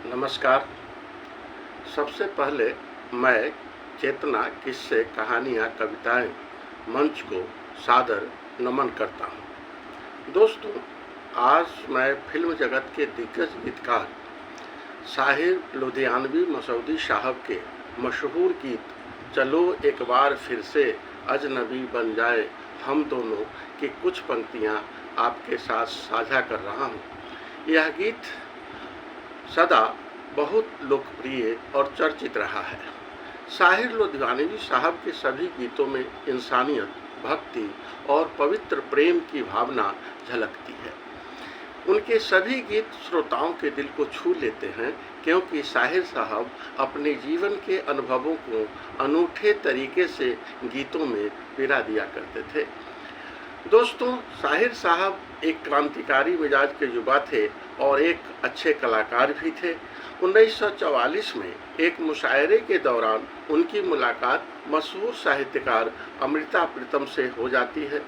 नमस्कार। सबसे पहले मैं चेतना, किस्से, कहानियाँ, कविताएँ मंच को सादर नमन करता हूँ। दोस्तों, आज मैं फिल्म जगत के दिग्गज गीतकार साहिर लुधियानवी मसौदी साहब के मशहूर गीत चलो एक बार फिर से अजनबी बन जाए हम दोनों की कुछ पंक्तियाँ आपके साथ साझा कर रहा हूँ। यह गीत सदा बहुत लोकप्रिय और चर्चित रहा है। साहिर लुधियानवी साहब के सभी गीतों में इंसानियत, भक्ति और पवित्र प्रेम की भावना झलकती है। उनके सभी गीत श्रोताओं के दिल को छू लेते हैं, क्योंकि साहिर साहब अपने जीवन के अनुभवों को अनूठे तरीके से गीतों में पिरा दिया करते थे। दोस्तों, साहिर साहब एक क्रांतिकारी मिजाज के युवा थे और एक अच्छे कलाकार भी थे। 1944 में एक मुशायरे के दौरान उनकी मुलाकात मशहूर साहित्यकार अमृता प्रीतम से हो जाती है।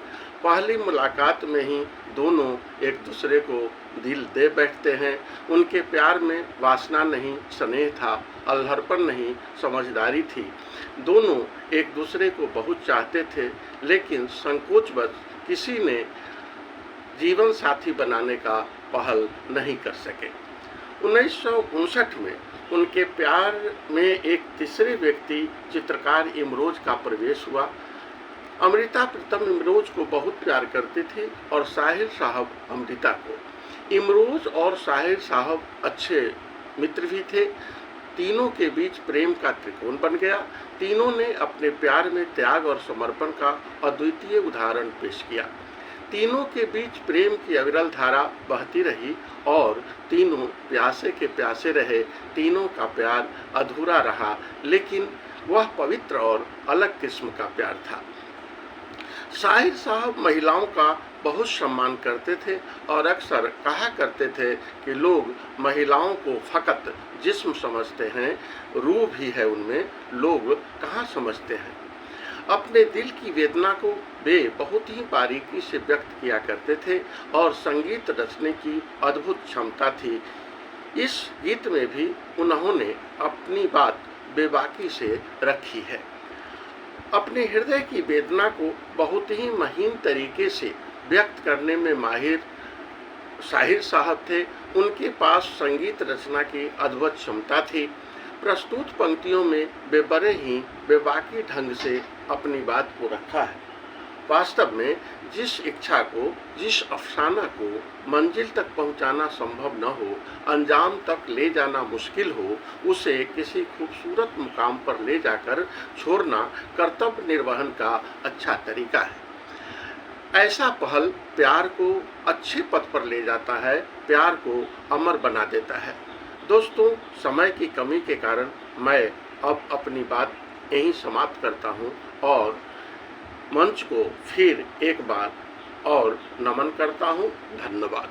पहली मुलाकात में ही दोनों एक दूसरे को दिल दे बैठते हैं। उनके प्यार में वासना नहीं, स्नेह था, अल्हड़पन नहीं, समझदारी थी। दोनों एक दूसरे को बहुत चाहते थे, लेकिन संकोचवश किसी ने जीवन साथी बनाने का पहल नहीं कर सके। 1959 में उनके प्यार में एक तीसरे व्यक्ति चित्रकार इमरोज का प्रवेश हुआ। अमृता प्रीतम इमरोज को बहुत प्यार करती थी और साहिर साहब अमृता को। इमरोज और साहिर साहब अच्छे मित्र भी थे। तीनों के बीच प्रेम का त्रिकोण बन गया। तीनों ने अपने प्यार में त्याग और समर्पण का अद्वितीय उदाहरण पेश किया। तीनों के बीच प्रेम की अविरल धारा बहती रही और तीनों प्यासे के प्यासे रहे। तीनों का प्यार अधूरा रहा, लेकिन वह पवित्र और अलग किस्म का प्यार था। साहिर साहब महिलाओं का बहुत सम्मान करते थे और अक्सर कहा करते थे कि लोग महिलाओं को फकत जिस्म समझते हैं, रूह भी है उनमें, लोग कहाँ समझते हैं। अपने दिल की वेदना को वे बहुत ही बारीकी से व्यक्त किया करते थे और संगीत रचने की अद्भुत क्षमता थी। इस गीत में भी उन्होंने अपनी बात बेबाकी से रखी है। अपने हृदय की वेदना को बहुत ही महीन तरीके से व्यक्त करने में माहिर साहिर साहब थे। उनके पास संगीत रचना की अद्भुत क्षमता थी। प्रस्तुत पंक्तियों में वे बड़े ही बेबाकी ढंग से अपनी बात को रखा है। वास्तव में जिस इच्छा को, जिस अफसाना को मंजिल तक पहुंचाना संभव न हो, अंजाम तक ले जाना मुश्किल हो, उसे किसी खूबसूरत मुकाम पर ले जाकर छोड़ना कर्तव्य निर्वहन का अच्छा तरीका है। ऐसा पहल प्यार को अच्छे पथ पर ले जाता है, प्यार को अमर बना देता है। दोस्तों, समय की कमी के कारण मैं अब अपनी बात यहीं समाप्त करता हूं और मंच को फिर एक बार और नमन करता हूं। धन्यवाद।